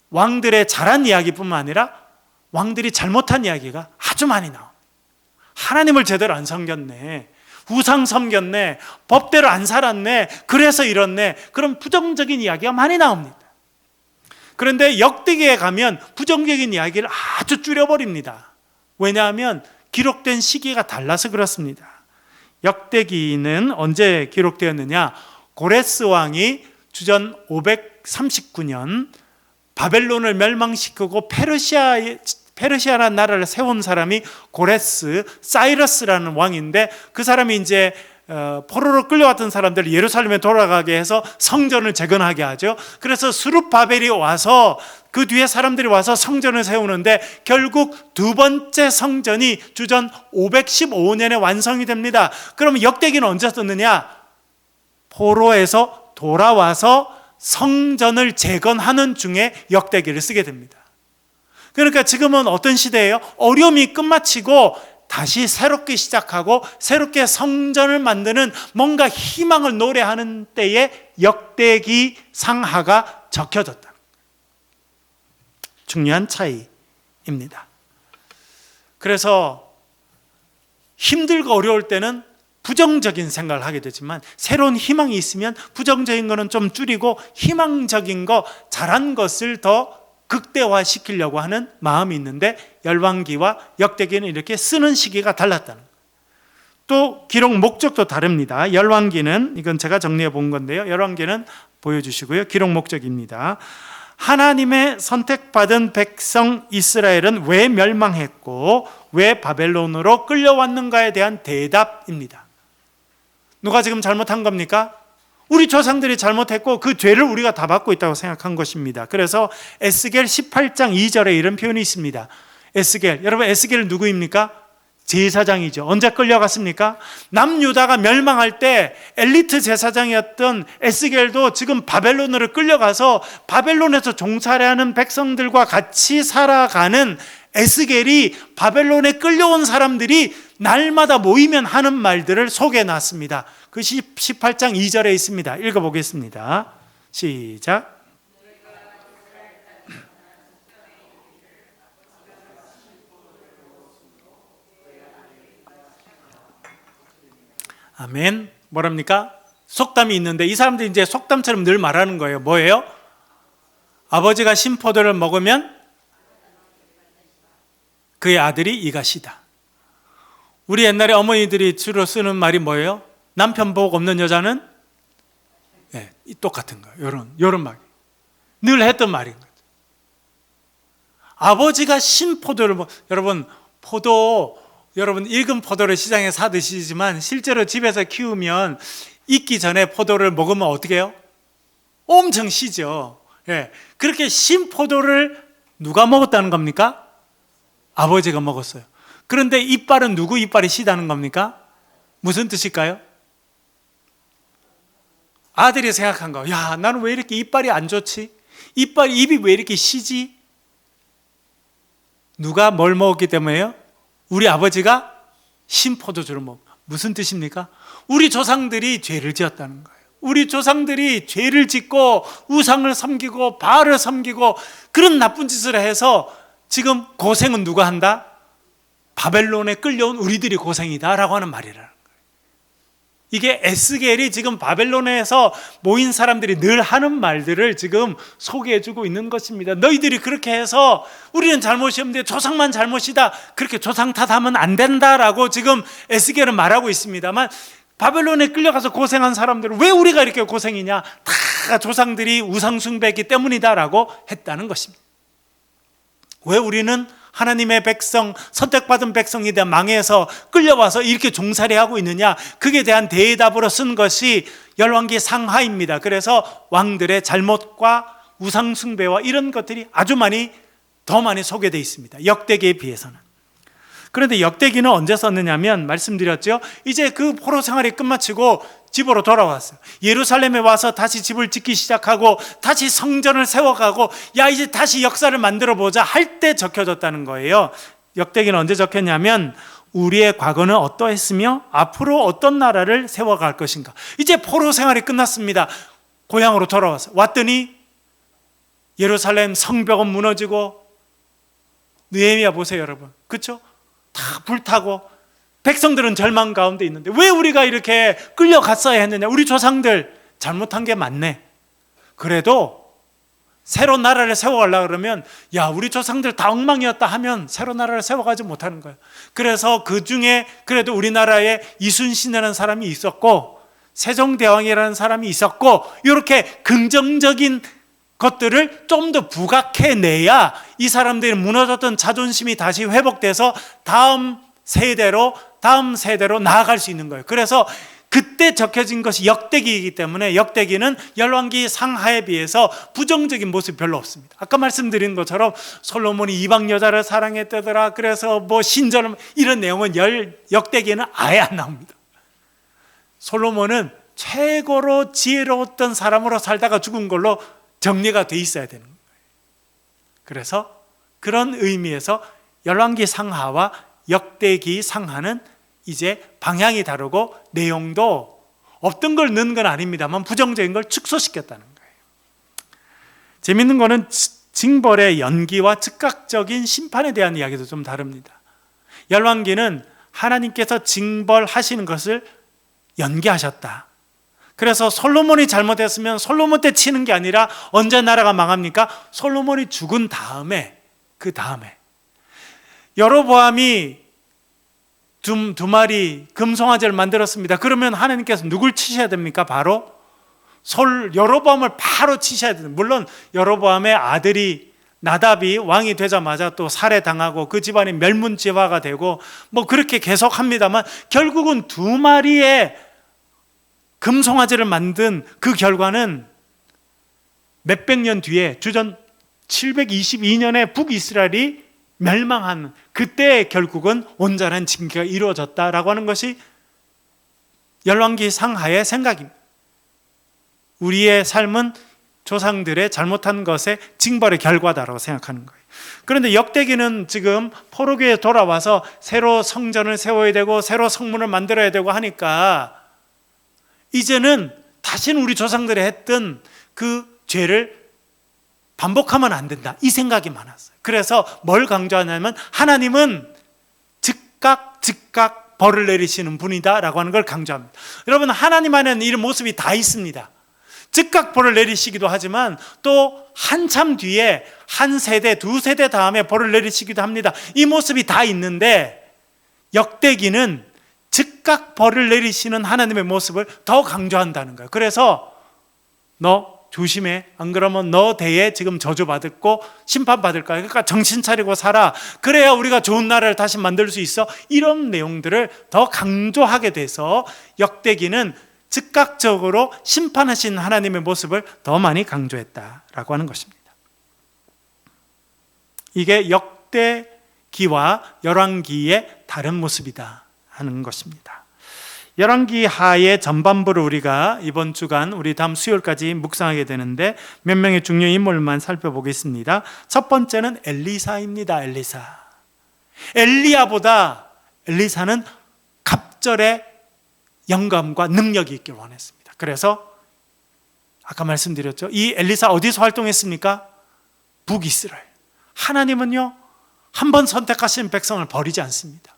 왕들의 잘한 이야기뿐만 아니라 왕들이 잘못한 이야기가 아주 많이 나옵니다. 하나님을 제대로 안 섬겼네, 우상 섬겼네, 법대로 안 살았네, 그래서 이렇네, 그런 부정적인 이야기가 많이 나옵니다. 그런데 역대기에 가면 부정적인 이야기를 아주 줄여버립니다. 왜냐하면 기록된 시기가 달라서 그렇습니다. 역대기는 언제 기록되었느냐? 고레스 왕이 주전 539년 바벨론을 멸망시키고 페르시아라는 나라를 세운 사람이 고레스, 사이러스라는 왕인데, 그 사람이 이제 포로로 끌려왔던 사람들을 예루살렘에 돌아가게 해서 성전을 재건하게 하죠. 그래서 스룹바벨이 와서 그 뒤에 사람들이 와서 성전을 세우는데 결국 두 번째 성전이 주전 515년에 완성이 됩니다. 그러면 역대기는 언제 썼느냐? 포로에서 돌아와서 성전을 재건하는 중에 역대기를 쓰게 됩니다. 그러니까 지금은 어떤 시대예요? 어려움이 끝마치고 다시 새롭게 시작하고 새롭게 성전을 만드는 뭔가 희망을 노래하는 때에 역대기 상하가 적혀졌다. 중요한 차이입니다. 그래서 힘들고 어려울 때는 부정적인 생각을 하게 되지만 새로운 희망이 있으면 부정적인 거는 좀 줄이고 희망적인 거, 잘한 것을 더 극대화시키려고 하는 마음이 있는데, 열왕기와 역대기는 이렇게 쓰는 시기가 달랐다는 거예요. 또 기록 목적도 다릅니다. 열왕기는, 이건 제가 정리해 본 건데요, 열왕기는 보여주시고요. 기록 목적입니다. 하나님의 선택받은 백성 이스라엘은 왜 멸망했고 왜 바벨론으로 끌려왔는가에 대한 대답입니다. 누가 지금 잘못한 겁니까? 우리 조상들이 잘못했고 그 죄를 우리가 다 받고 있다고 생각한 것입니다. 그래서 에스겔 18장 2절에 이런 표현이 있습니다. 에스겔, 여러분 에스겔 누구입니까? 제사장이죠. 언제 끌려갔습니까? 남유다가 멸망할 때 엘리트 제사장이었던 에스겔도 지금 바벨론으로 끌려가서 바벨론에서 종살이하는 백성들과 같이 살아가는 에스겔이 바벨론에 끌려온 사람들이 날마다 모이면 하는 말들을 소개해놨습니다. 그 18장 2절에 있습니다. 읽어보겠습니다. 시작. 아멘. 뭐랍니까? 속담이 있는데 이 사람들이 이제 속담처럼 늘 말하는 거예요. 뭐예요? 아버지가 신포도를 먹으면 그의 아들이 이가시다. 우리 옛날에 어머니들이 주로 쓰는 말이 뭐예요? 남편 복 없는 여자는 똑같은 거예요. 이런 말. 늘 했던 말인 거죠. 아버지가 신포도를 여러분 여러분 익은 포도를 시장에 사 드시지만 실제로 집에서 키우면 익기 전에 포도를 먹으면 어떻게 해요? 엄청 시죠. 그렇게 신포도를 누가 먹었다는 겁니까? 아버지가 먹었어요. 그런데 이빨은 누구 이빨이 시다는 겁니까? 무슨 뜻일까요? 아들이 생각한 거. 야, 나는 왜 이렇게 이빨이 안 좋지? 입이 왜 이렇게 시지? 누가 뭘 먹었기 때문에요? 우리 아버지가 신포도주를 먹. 무슨 뜻입니까? 우리 조상들이 죄를 지었다는 거예요. 우리 조상들이 죄를 짓고 우상을 섬기고 바알을 섬기고 그런 나쁜 짓을 해서 지금 고생은 누가 한다? 바벨론에 끌려온 우리들이 고생이다라고 하는 말이라는 거예요. 이게 에스겔이 지금 바벨론에서 모인 사람들이 늘 하는 말들을 지금 소개해주고 있는 것입니다. 너희들이 그렇게 해서 우리는 잘못이 없는데 조상만 잘못이다, 그렇게 조상 탓하면 안 된다라고 지금 에스겔은 말하고 있습니다만, 바벨론에 끌려가서 고생한 사람들은 왜 우리가 이렇게 고생이냐? 다 조상들이 우상 숭배했기 때문이다라고 했다는 것입니다. 왜 우리는 하나님의 백성, 선택받은 백성에 대한 망해서 끌려와서 이렇게 종살이하고 있느냐? 그에 대한 대답으로 쓴 것이 열왕기 상하입니다. 그래서 왕들의 잘못과 우상 숭배와 이런 것들이 아주 더 많이 소개되어 있습니다. 역대기에 비해서는. 그런데 역대기는 언제 썼느냐면 말씀드렸죠. 이제 그 포로 생활이 끝마치고 집으로 돌아왔어요. 예루살렘에 와서 다시 집을 짓기 시작하고 다시 성전을 세워가고 야 이제 다시 역사를 만들어 보자 할 때 적혀졌다는 거예요. 역대기는 언제 적혔냐면 우리의 과거는 어떠했으며 앞으로 어떤 나라를 세워갈 것인가. 이제 포로 생활이 끝났습니다. 고향으로 돌아와서 왔더니 예루살렘 성벽은 무너지고 느헤미야 보세요 여러분. 그렇죠? 다 불타고 백성들은 절망 가운데 있는데 왜 우리가 이렇게 끌려갔어야 했느냐? 우리 조상들 잘못한 게 맞네. 그래도 새로운 나라를 세워가려고 그러면 야 우리 조상들 다 엉망이었다 하면 새로운 나라를 세워가지 못하는 거예요. 그래서 그 중에 그래도 우리나라에 이순신이라는 사람이 있었고 세종대왕이라는 사람이 있었고 이렇게 긍정적인 것들을 좀 더 부각해내야 이 사람들이 무너졌던 자존심이 다시 회복돼서 다음 세대로 나아갈 수 있는 거예요. 그래서 그때 적혀진 것이 역대기이기 때문에 역대기는 열왕기 상하에 비해서 부정적인 모습이 별로 없습니다. 아까 말씀드린 것처럼 솔로몬이 이방 여자를 사랑했다더라. 그래서 뭐 신전 이런 내용은 역대기에는 아예 안 나옵니다. 솔로몬은 최고로 지혜로웠던 사람으로 살다가 죽은 걸로 정리가 돼 있어야 되는 거예요. 그래서 그런 의미에서 열왕기 상하와 역대기 상하는 이제 방향이 다르고 내용도 없던 걸 넣은 건 아닙니다만 부정적인 걸 축소시켰다는 거예요. 재밌는 거는 징벌의 연기와 즉각적인 심판에 대한 이야기도 좀 다릅니다. 열왕기는 하나님께서 징벌하시는 것을 연기하셨다. 그래서 솔로몬이 잘못했으면 솔로몬 때 치는 게 아니라 언제 나라가 망합니까? 솔로몬이 죽은 다음에 그 다음에 여로보암이 두 마리 금송아지를 만들었습니다. 그러면 하나님께서 누굴 치셔야 됩니까? 바로 여로보암을 바로 치셔야 됩니다. 물론 여로보암의 아들이 나답이 왕이 되자마자 또 살해당하고 그 집안이 멸문지화가 되고 뭐 그렇게 계속 합니다만 결국은 두 마리의 금송아지를 만든 그 결과는 몇백 년 뒤에 주전 722년에 북이스라엘이 멸망한 그때 결국은 온전한 징계가 이루어졌다라고 하는 것이 열왕기 상하의 생각입니다. 우리의 삶은 조상들의 잘못한 것의 징벌의 결과다라고 생각하는 거예요. 그런데 역대기는 지금 포로기에 돌아와서 새로 성전을 세워야 되고 새로 성문을 만들어야 되고 하니까 이제는 다시는 우리 조상들이 했던 그 죄를 반복하면 안 된다 이 생각이 많았어요. 그래서 뭘 강조하냐면 하나님은 즉각 벌을 내리시는 분이다 라고 하는 걸 강조합니다. 여러분 하나님 안에는 이런 모습이 다 있습니다. 즉각 벌을 내리시기도 하지만 또 한참 뒤에 한 세대 두 세대 다음에 벌을 내리시기도 합니다. 이 모습이 다 있는데 역대기는 즉각 벌을 내리시는 하나님의 모습을 더 강조한다는 거예요. 그래서 너 조심해. 안 그러면 너 대에 지금 저주받고 심판받을 거야. 그러니까 정신 차리고 살아. 그래야 우리가 좋은 나라를 다시 만들 수 있어. 이런 내용들을 더 강조하게 돼서 역대기는 즉각적으로 심판하신 하나님의 모습을 더 많이 강조했다라고 하는 것입니다. 이게 역대기와 열왕기의 다른 모습이다 하는 것입니다. 열왕기 하의 전반부를 우리가 이번 주간 우리 다음 수요일까지 묵상하게 되는데 몇 명의 중요 인물만 살펴보겠습니다. 첫 번째는 엘리사입니다. 엘리야보다 엘리사는 갑절의 영감과 능력이 있길 원했습니다. 그래서 아까 말씀드렸죠. 이 엘리사 어디서 활동했습니까? 북이스라엘. 하나님은요 한 번 선택하신 백성을 버리지 않습니다.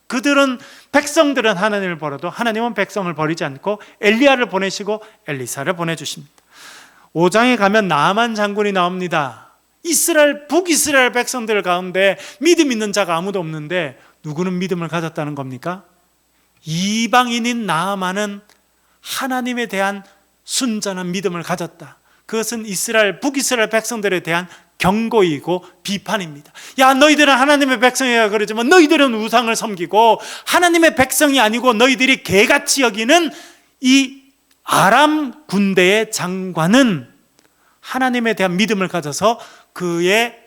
백성들은 하나님을 버려도 하나님은 백성을 버리지 않고 엘리야를 보내시고 엘리사를 보내주십니다. 5장에 가면 나아만 장군이 나옵니다. 북이스라엘 백성들 가운데 믿음 있는 자가 아무도 없는데 누구는 믿음을 가졌다는 겁니까? 이방인인 나아만은 하나님에 대한 순전한 믿음을 가졌다. 그것은 북이스라엘 백성들에 대한 경고이고 비판입니다. 야, 너희들은 하나님의 백성이라 그러지만 너희들은 우상을 섬기고 하나님의 백성이 아니고 너희들이 개같이 여기는 이 아람 군대의 장관은 하나님에 대한 믿음을 가져서 그의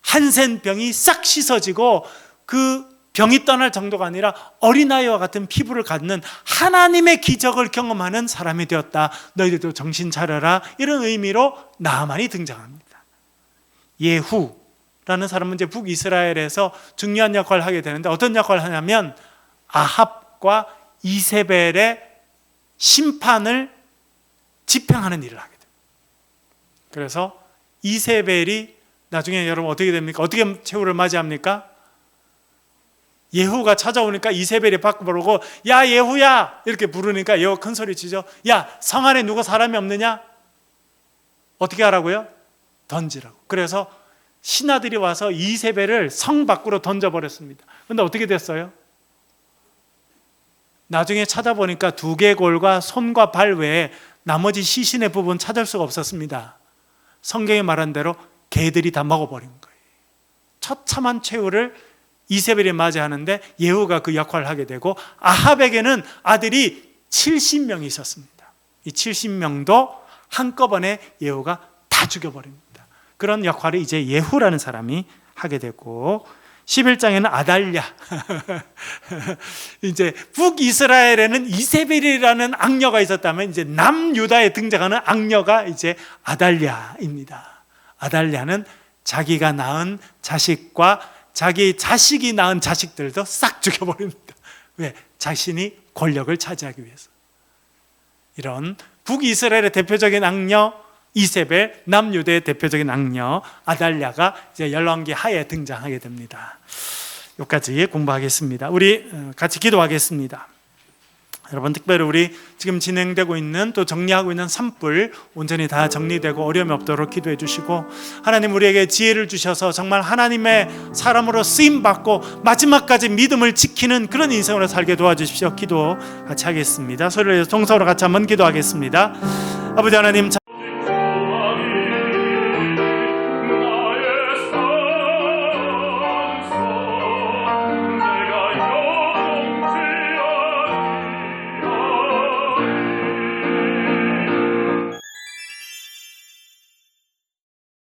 한센병이 싹 씻어지고 그 병이 떠날 정도가 아니라 어린아이와 같은 피부를 갖는 하나님의 기적을 경험하는 사람이 되었다. 너희들도 정신 차려라. 이런 의미로 나아만이 등장합니다. 예후라는 사람은 이제 북이스라엘에서 중요한 역할을 하게 되는데 어떤 역할을 하냐면 아합과 이세벨의 심판을 집행하는 일을 하게 됩니다. 그래서 이세벨이 나중에 여러분 어떻게 됩니까? 어떻게 최후를 맞이합니까? 예후가 찾아오니까 이세벨이 밖으로 부르고 야 예후야 이렇게 부르니까 예후가 큰 소리 치죠. 야, 성 안에 누가 사람이 없느냐? 어떻게 하라고요? 던지라고. 그래서 신하들이 와서 이세벨을 성 밖으로 던져버렸습니다. 그런데 어떻게 됐어요? 나중에 찾아보니까 두개골과 손과 발 외에 나머지 시신의 부분 찾을 수가 없었습니다. 성경이 말한 대로 개들이 다 먹어버린 거예요. 처참한 최후를 이세벨이 맞이하는데 예후가 그 역할을 하게 되고 아합에게는 아들이 70명이 있었습니다. 이 70명도 한꺼번에 예후가 다 죽여버립니다. 그런 역할을 이제 예후라는 사람이 하게 되고 11장에는 아달랴 이제 북이스라엘에는 이세벨이라는 악녀가 있었다면 이제 남유다에 등장하는 악녀가 이제 아달랴입니다. 아달랴는 자기가 낳은 자식과 자기 자식이 낳은 자식들도 싹 죽여버립니다. 왜? 자신이 권력을 차지하기 위해서. 이런 북이스라엘의 대표적인 악녀 이세벨, 남유대의 대표적인 악녀 아달랴가 이제 열왕기 하에 등장하게 됩니다. 여기까지 공부하겠습니다. 우리 같이 기도하겠습니다. 여러분, 특별히 우리 지금 진행되고 있는 또 정리하고 있는 산불 온전히 다 정리되고 어려움이 없도록 기도해 주시고, 하나님 우리에게 지혜를 주셔서 정말 하나님의 사람으로 쓰임받고 마지막까지 믿음을 지키는 그런 인생으로 살게 도와주십시오. 기도 같이 하겠습니다. 소리를 내서 동서로 같이 한번 기도하겠습니다. 아버지 하나님,